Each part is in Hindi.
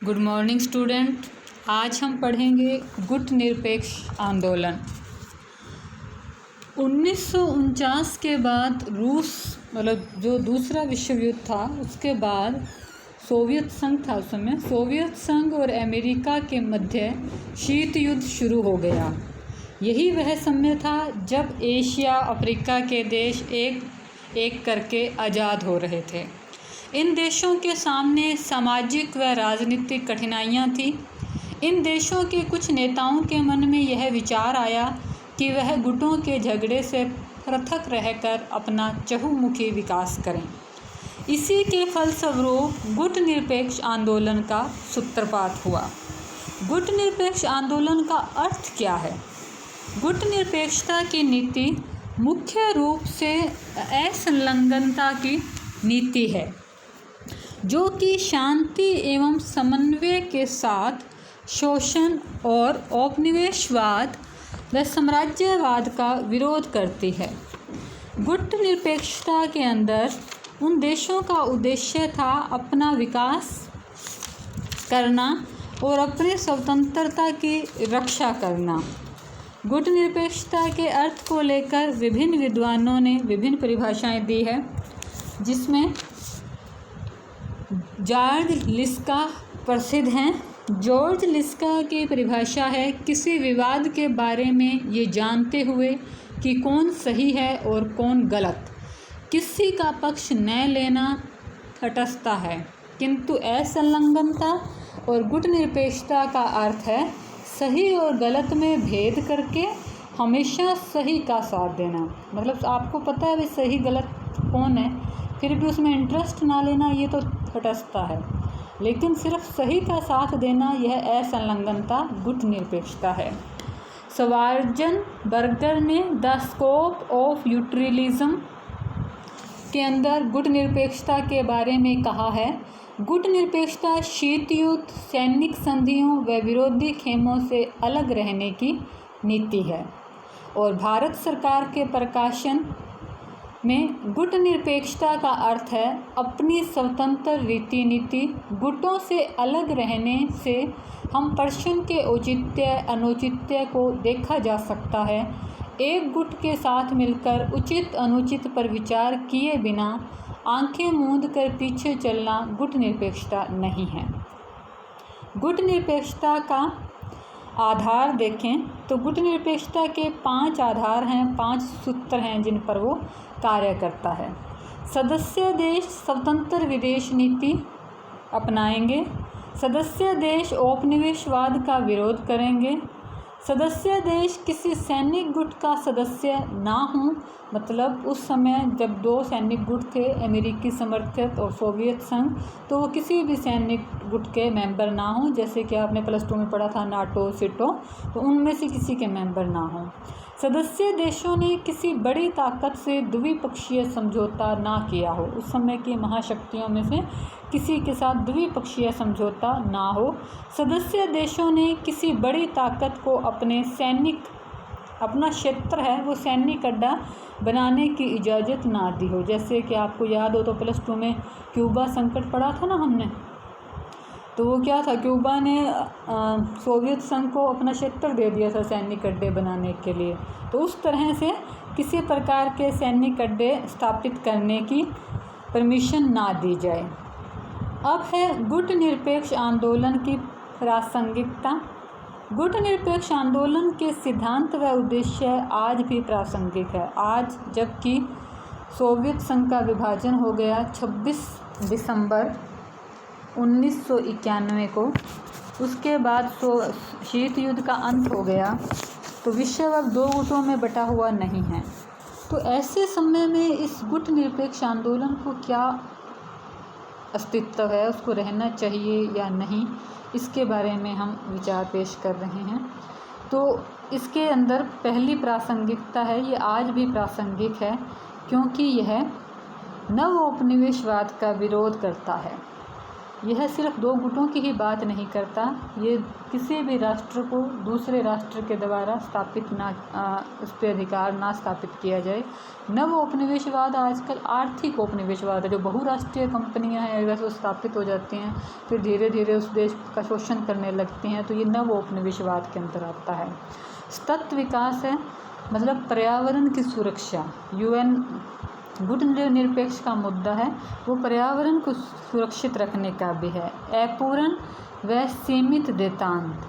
Good morning student. आज हम पढ़ेंगे गुट निरपेक्ष आंदोलन। 1949 के बाद रूस जो दूसरा विश्व युद्ध था उसके बाद सोवियत संघ था। उस समय सोवियत संघ और अमेरिका के मध्य शीत युद्ध शुरू हो गया। यही वह समय था जब एशिया अफ्रीका के देश एक एक करके आज़ाद हो रहे थे। इन देशों के सामने सामाजिक व राजनीतिक कठिनाइयाँ थीं। इन देशों के कुछ नेताओं के मन में यह विचार आया कि वह गुटों के झगड़े से पृथक रहकर अपना चहुमुखी विकास करें। इसी के फलस्वरूप गुट निरपेक्ष आंदोलन का सूत्रपात हुआ। गुट निरपेक्ष आंदोलन का अर्थ क्या है? गुट निरपेक्षता की नीति मुख्य रूप से असंलग्नता की नीति है, जो कि शांति एवं समन्वय के साथ शोषण और औपनिवेशवाद व साम्राज्यवाद का विरोध करती है। गुट निरपेक्षता के अंदर उन देशों का उद्देश्य था अपना विकास करना और अपनी स्वतंत्रता की रक्षा करना। गुट निरपेक्षता के अर्थ को लेकर विभिन्न विद्वानों ने विभिन्न परिभाषाएं दी है, जिसमें जॉर्ज लिस्का प्रसिद्ध हैं। जॉर्ज लिस्का की परिभाषा है, किसी विवाद के बारे में ये जानते हुए कि कौन सही है और कौन गलत, किसी का पक्ष न लेना तटस्थता है, किंतु असंलग्नता और गुट निरपेक्षता का अर्थ है सही और गलत में भेद करके हमेशा सही का साथ देना। मतलब आपको पता है भी सही गलत कौन है, फिर भी उसमें इंटरेस्ट ना लेना, ये तो तटस्थता है। लेकिन सिर्फ सही का साथ देना, यह असंलग्नता गुट निरपेक्षता है। स्वार्जनबर्गर ने द स्कोप ऑफ यूटिलिज्म के अंदर गुट निरपेक्षता के बारे में कहा है, गुट निरपेक्षता शीत युद्ध, सैनिक संधियों व विरोधी खेमों से अलग रहने की नीति है। और भारत सरकार के प्रकाशन में गुट निरपेक्षता का अर्थ है अपनी स्वतंत्र रीति नीति। गुटों से अलग रहने से हम प्रश्न के औचित्य अनुचित्य को देखा जा सकता है। एक गुट के साथ मिलकर उचित अनुचित पर विचार किए बिना आंखें मूंद कर पीछे चलना गुट निरपेक्षता नहीं है। गुट निरपेक्षता का आधार देखें तो गुट निरपेक्षता के 5 आधार हैं, 5 सूत्र हैं जिन पर वो कार्य करता है। सदस्य देश स्वतंत्र विदेश नीति अपनाएंगे। सदस्य देश औपनिवेशवाद का विरोध करेंगे। सदस्य देश किसी सैनिक गुट का सदस्य ना हो। मतलब उस समय जब 2 सैनिक गुट थे, अमेरिकी समर्थित और सोवियत संघ, तो वो किसी भी सैनिक गुट के मेंबर ना हो। जैसे कि आपने +2 में पढ़ा था नाटो, सिटो, तो उनमें से किसी के मेंबर ना हो। सदस्य देशों ने किसी बड़ी ताकत से द्विपक्षीय समझौता ना किया हो। उस समय की महाशक्तियों में से किसी के साथ द्विपक्षीय समझौता ना हो। सदस्य देशों ने किसी बड़ी ताकत को अपना क्षेत्र है वो सैनिक अड्डा बनाने की इजाज़त ना दी हो। जैसे कि आपको याद हो तो +2 में क्यूबा संकट पड़ा था ना हमने, तो वो क्या था, क्यूबा ने सोवियत संघ को अपना क्षेत्र दे दिया था सैनिक अड्डे बनाने के लिए। तो उस तरह से किसी प्रकार के सैनिक अड्डे स्थापित करने की परमिशन ना दी जाए। अब है गुट निरपेक्ष आंदोलन की प्रासंगिकता। गुट निरपेक्ष आंदोलन के सिद्धांत व उद्देश्य आज भी प्रासंगिक है। आज जबकि सोवियत संघ का विभाजन हो गया 26 दिसंबर 1991 को, उसके बाद शीत युद्ध का अंत हो गया, तो विश्व अब 2 गुटों में बटा हुआ नहीं है। तो ऐसे समय में इस गुट निरपेक्ष आंदोलन को क्या अस्तित्व है, उसको रहना चाहिए या नहीं, इसके बारे में हम विचार पेश कर रहे हैं। तो इसके अंदर पहली प्रासंगिकता है, ये आज भी प्रासंगिक है क्योंकि यह नव औपनिवेशवाद का विरोध करता है। यह सिर्फ दो गुटों की ही बात नहीं करता, ये किसी भी राष्ट्र को दूसरे राष्ट्र के द्वारा स्थापित ना उस पर अधिकार ना स्थापित किया जाए। नव उपनिवेशवाद आजकल आर्थिक उपनिवेशवाद है, जो बहुराष्ट्रीय कंपनियां हैं अगर वो स्थापित हो जाती हैं फिर धीरे धीरे उस देश का शोषण करने लगती हैं, तो ये नव उपनिवेशवाद के अंदर आता है। सतत विकास है, मतलब पर्यावरण की सुरक्षा। यूएन गुट निरपेक्ष का मुद्दा है वो पर्यावरण को सुरक्षित रखने का भी है। अपूर्ण व सीमित देतांत।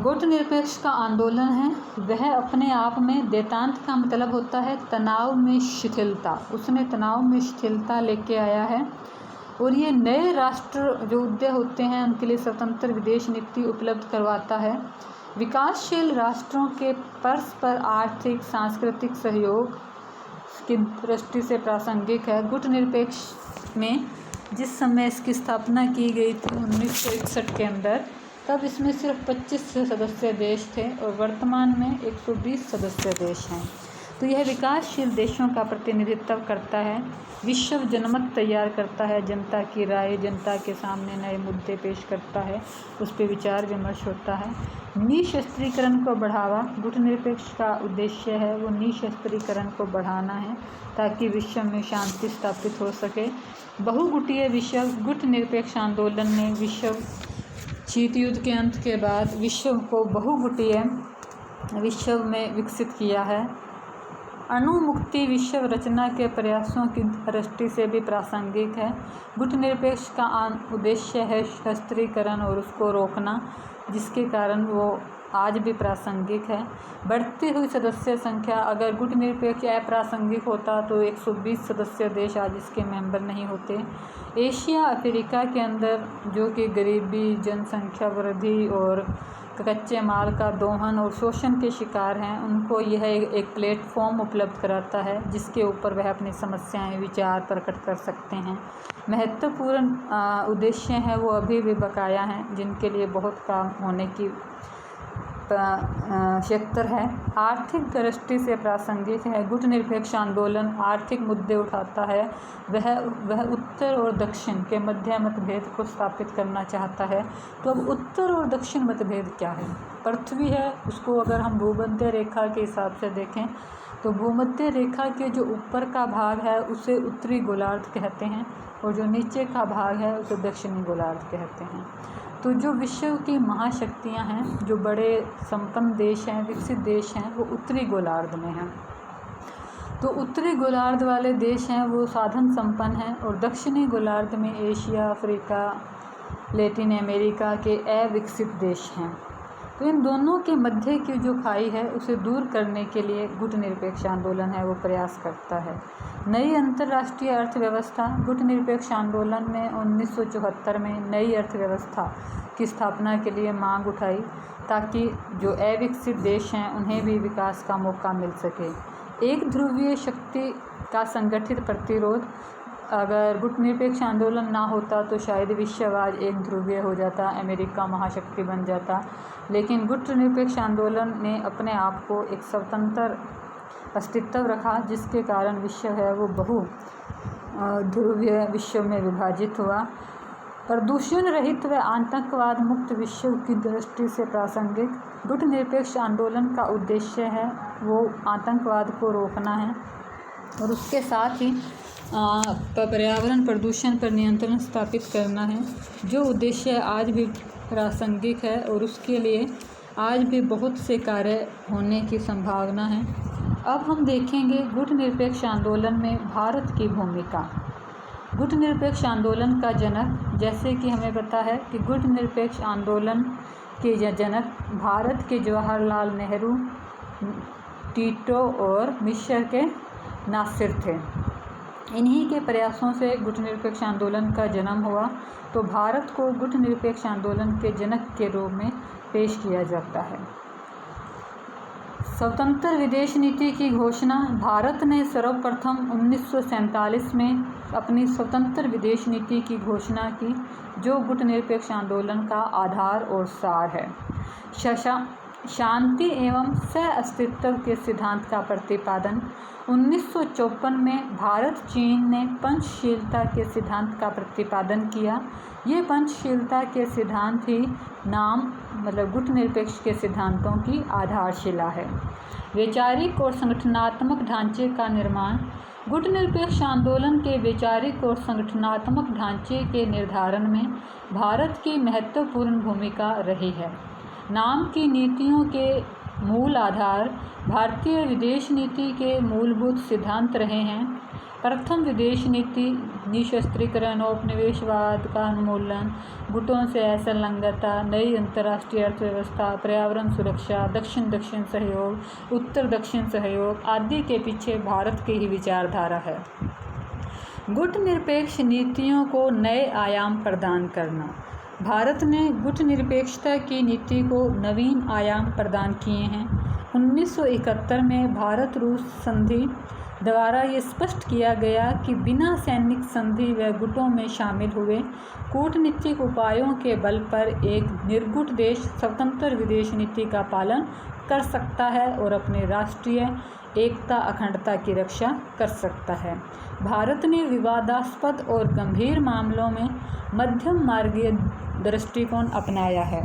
गुट निरपेक्ष का आंदोलन है वह अपने आप में, देतांत का मतलब होता है तनाव में शिथिलता, उसने तनाव में शिथिलता लेके आया है। और ये नए राष्ट्र जो उदय होते हैं उनके लिए स्वतंत्र विदेश नीति उपलब्ध करवाता है। विकासशील राष्ट्रों के परस्पर आर्थिक सांस्कृतिक सहयोग की दृष्टि से प्रासंगिक है। गुट निरपेक्ष में जिस समय इसकी स्थापना की गई थी 1961 के अंदर, तब इसमें सिर्फ 25 सदस्य देश थे और वर्तमान में 120 सदस्य देश हैं। तो यह विकासशील देशों का प्रतिनिधित्व करता है, विश्व जनमत तैयार करता है, जनता की राय, जनता के सामने नए मुद्दे पेश करता है, उस पर विचार विमर्श होता है। निशस्त्रीकरण को बढ़ावा। गुट निरपेक्ष का उद्देश्य है वो निशस्त्रीकरण को बढ़ाना है ताकि विश्व में शांति स्थापित हो सके। बहुगुटीय विश्व। गुट निरपेक्ष आंदोलन ने विश्व शीत युद्ध के अंत के बाद विश्व को बहुगुटीय विश्व में विकसित किया है। अणुमुक्ति विश्व रचना के प्रयासों की दृष्टि से भी प्रासंगिक है। गुट निरपेक्ष का उद्देश्य है शस्त्रीकरण और उसको रोकना, जिसके कारण वो आज भी प्रासंगिक है। बढ़ती हुई सदस्य संख्या। अगर गुट निरपेक्ष अप्रासंगिक होता तो 120 सदस्य देश आज इसके मेंबर नहीं होते। एशिया अफ्रीका के अंदर जो कि गरीबी, जनसंख्या वृद्धि और कच्चे माल का दोहन और शोषण के शिकार हैं, उनको यह एक प्लेटफॉर्म उपलब्ध कराता है जिसके ऊपर वह अपनी समस्याएं, विचार प्रकट कर सकते हैं। महत्वपूर्ण उद्देश्य हैं वो अभी भी बकाया हैं, जिनके लिए बहुत काम होने की क्षेत्र है। आर्थिक दृष्टि से प्रासंगिक है। गुट निरपेक्ष आंदोलन आर्थिक मुद्दे उठाता है। वह उत्तर और दक्षिण के मध्य मतभेद को स्थापित करना चाहता है। तो अब उत्तर और दक्षिण मतभेद क्या है? पृथ्वी है, उसको अगर हम भूमध्य रेखा के हिसाब से देखें तो भूमध्य रेखा के जो ऊपर का भाग है उसे उत्तरी गोलार्ध कहते हैं और जो नीचे का भाग है उसे दक्षिणी गोलार्ध कहते हैं। तो जो विश्व की महाशक्तियां हैं, जो बड़े संपन्न देश हैं, विकसित देश हैं, वो उत्तरी गोलार्ध में हैं। तो उत्तरी गोलार्ध वाले देश हैं वो साधन संपन्न हैं और दक्षिणी गोलार्ध में एशिया, अफ्रीका, लैटिन अमेरिका के अविकसित देश हैं। तो इन दोनों के मध्य की जो खाई है उसे दूर करने के लिए गुट निरपेक्ष आंदोलन है वो प्रयास करता है। नई अंतर्राष्ट्रीय अर्थव्यवस्था। गुट निरपेक्ष आंदोलन ने 1974 में नई अर्थव्यवस्था की स्थापना के लिए मांग उठाई ताकि जो अविकसित देश हैं उन्हें भी विकास का मौका मिल सके। एक ध्रुवीय शक्ति का संगठित प्रतिरोध। अगर गुट निरपेक्ष आंदोलन ना होता तो शायद विश्व आज एक ध्रुवीय हो जाता, अमेरिका महाशक्ति बन जाता। लेकिन गुट निरपेक्ष आंदोलन ने अपने आप को एक स्वतंत्र अस्तित्व रखा, जिसके कारण विश्व है वो बहु ध्रुवीय विश्व में विभाजित हुआ। प्रदूषण रहित व आतंकवाद मुक्त विश्व की दृष्टि से प्रासंगिक। गुट निरपेक्ष आंदोलन का उद्देश्य है वो आतंकवाद को रोकना है और उसके साथ ही पर्यावरण प्रदूषण पर नियंत्रण स्थापित करना है, जो उद्देश्य आज भी प्रासंगिक है और उसके लिए आज भी बहुत से कार्य होने की संभावना है। अब हम देखेंगे गुट निरपेक्ष आंदोलन में भारत की भूमिका। गुट निरपेक्ष आंदोलन का जनक, जैसे कि हमें पता है कि गुट निरपेक्ष आंदोलन के जनक भारत के जवाहरलाल नेहरू, टीटो और मिस्र के नासिर थे। इन्हीं के प्रयासों से गुट निरपेक्ष आंदोलन का जन्म हुआ। तो भारत को गुट निरपेक्ष आंदोलन के जनक के रूप में पेश किया जाता है। स्वतंत्र विदेश नीति की घोषणा। भारत ने सर्वप्रथम 1947 में अपनी स्वतंत्र विदेश नीति की घोषणा की, जो गुट निरपेक्ष आंदोलन का आधार और सार है। शांति एवं सह अस्तित्व के सिद्धांत का प्रतिपादन 1954 में भारत चीन ने पंचशीलता के सिद्धांत का प्रतिपादन किया। ये पंचशीलता के सिद्धांत ही नाम गुटनिरपेक्ष के सिद्धांतों की आधारशिला है। वैचारिक और संगठनात्मक ढांचे का निर्माण। गुटनिरपेक्ष आंदोलन के वैचारिक और संगठनात्मक ढांचे के निर्धारण में भारत की महत्वपूर्ण भूमिका रही है। नाम की नीतियों के मूल आधार भारतीय विदेश नीति के मूलभूत सिद्धांत रहे हैं। प्रथम विदेश नीति निशस्त्रीकरण, औपनिवेशवाद का उन्मूलन, गुटों से असंलग्नता, नई अंतर्राष्ट्रीय अर्थव्यवस्था, पर्यावरण सुरक्षा, दक्षिण दक्षिण सहयोग, उत्तर दक्षिण सहयोग आदि के पीछे भारत की ही विचारधारा है। गुटनिरपेक्ष नीतियों को नए आयाम प्रदान करना। भारत ने गुटनिरपेक्षता की नीति को नवीन आयाम प्रदान किए हैं। 1971 में भारत रूस संधि द्वारा ये स्पष्ट किया गया कि बिना सैनिक संधि व गुटों में शामिल हुए कूटनीतिक उपायों के बल पर एक निर्गुट देश स्वतंत्र विदेश नीति का पालन कर सकता है और अपने राष्ट्रीय एकता अखंडता की रक्षा कर सकता है। भारत ने विवादास्पद और गंभीर मामलों में मध्यम मार्गीय दृष्टिकोण अपनाया है।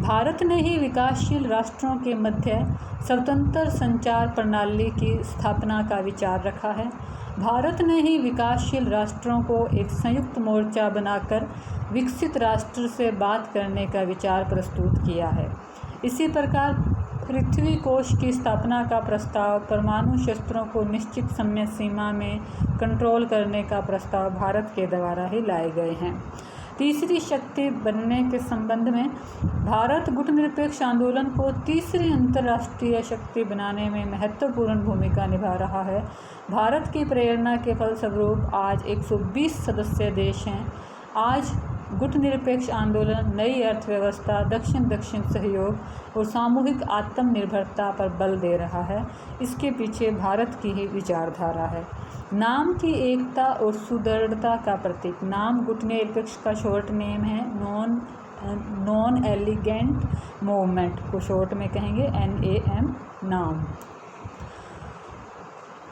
भारत ने ही विकासशील राष्ट्रों के मध्य स्वतंत्र संचार प्रणाली की स्थापना का विचार रखा है। भारत ने ही विकासशील राष्ट्रों को एक संयुक्त मोर्चा बनाकर विकसित राष्ट्र से बात करने का विचार प्रस्तुत किया है। इसी प्रकार पृथ्वी कोश की स्थापना का प्रस्ताव, परमाणु शस्त्रों को निश्चित समय सीमा में कंट्रोल करने का प्रस्ताव भारत के द्वारा ही लाए गए हैं। तीसरी शक्ति बनने के संबंध में भारत गुटनिरपेक्ष आंदोलन को तीसरी अंतर्राष्ट्रीय शक्ति बनाने में महत्वपूर्ण भूमिका निभा रहा है। भारत की प्रेरणा के फलस्वरूप आज 120 सदस्य देश हैं। आज गुटनिरपेक्ष आंदोलन नई अर्थव्यवस्था, दक्षिण दक्षिण सहयोग और सामूहिक आत्मनिर्भरता पर बल दे रहा है। इसके पीछे भारत की ही विचारधारा है। नाम की एकता और सुदृढ़ता का प्रतीक। नाम गुटनिरपेक्ष का शॉर्ट नेम है नॉन एलिगेंट मूवमेंट को शॉर्ट में कहेंगे NAM नाम।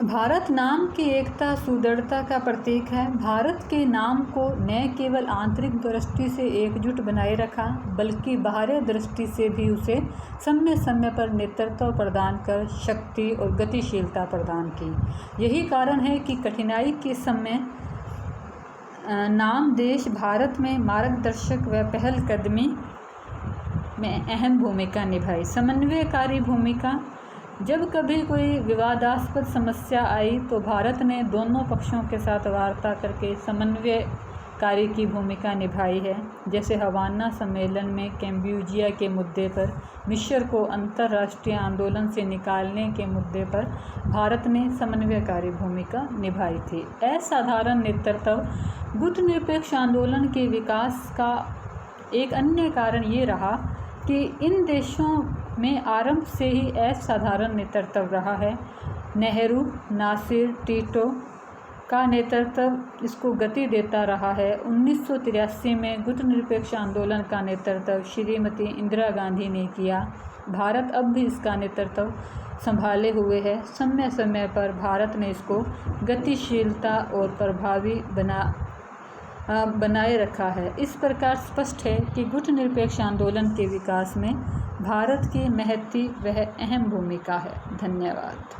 भारत नाम की एकता सुदृढ़ता का प्रतीक है। भारत के नाम को न केवल आंतरिक दृष्टि से एकजुट बनाए रखा बल्कि बाहरी दृष्टि से भी उसे समय समय पर नेतृत्व प्रदान कर शक्ति और गतिशीलता प्रदान की। यही कारण है कि कठिनाई के समय नाम देश भारत में मार्गदर्शक व पहलकदमी में अहम भूमिका निभाई। समन्वयकारी भूमिका। जब कभी कोई विवादास्पद समस्या आई तो भारत ने दोनों पक्षों के साथ वार्ता करके समन्वयकारी की भूमिका निभाई है। जैसे हवाना सम्मेलन में कैम्बोजिया के मुद्दे पर, मिस्र को अंतर्राष्ट्रीय आंदोलन से निकालने के मुद्दे पर भारत ने समन्वयकारी भूमिका निभाई थी। असाधारण नेतृत्व। गुटनिरपेक्ष आंदोलन के विकास का एक अन्य कारण ये रहा कि इन देशों में आरंभ से ही असाधारण नेतृत्व रहा है। नेहरू, नासिर, टीटो का नेतृत्व इसको गति देता रहा है। 1983 में गुटनिरपेक्ष आंदोलन का नेतृत्व श्रीमती इंदिरा गांधी ने किया। भारत अब भी इसका नेतृत्व संभाले हुए है। समय समय पर भारत ने इसको गतिशीलता और प्रभावी बनाए रखा है। इस प्रकार स्पष्ट है कि गुटनिरपेक्ष आंदोलन के विकास में भारत की महती वह अहम भूमिका है। धन्यवाद।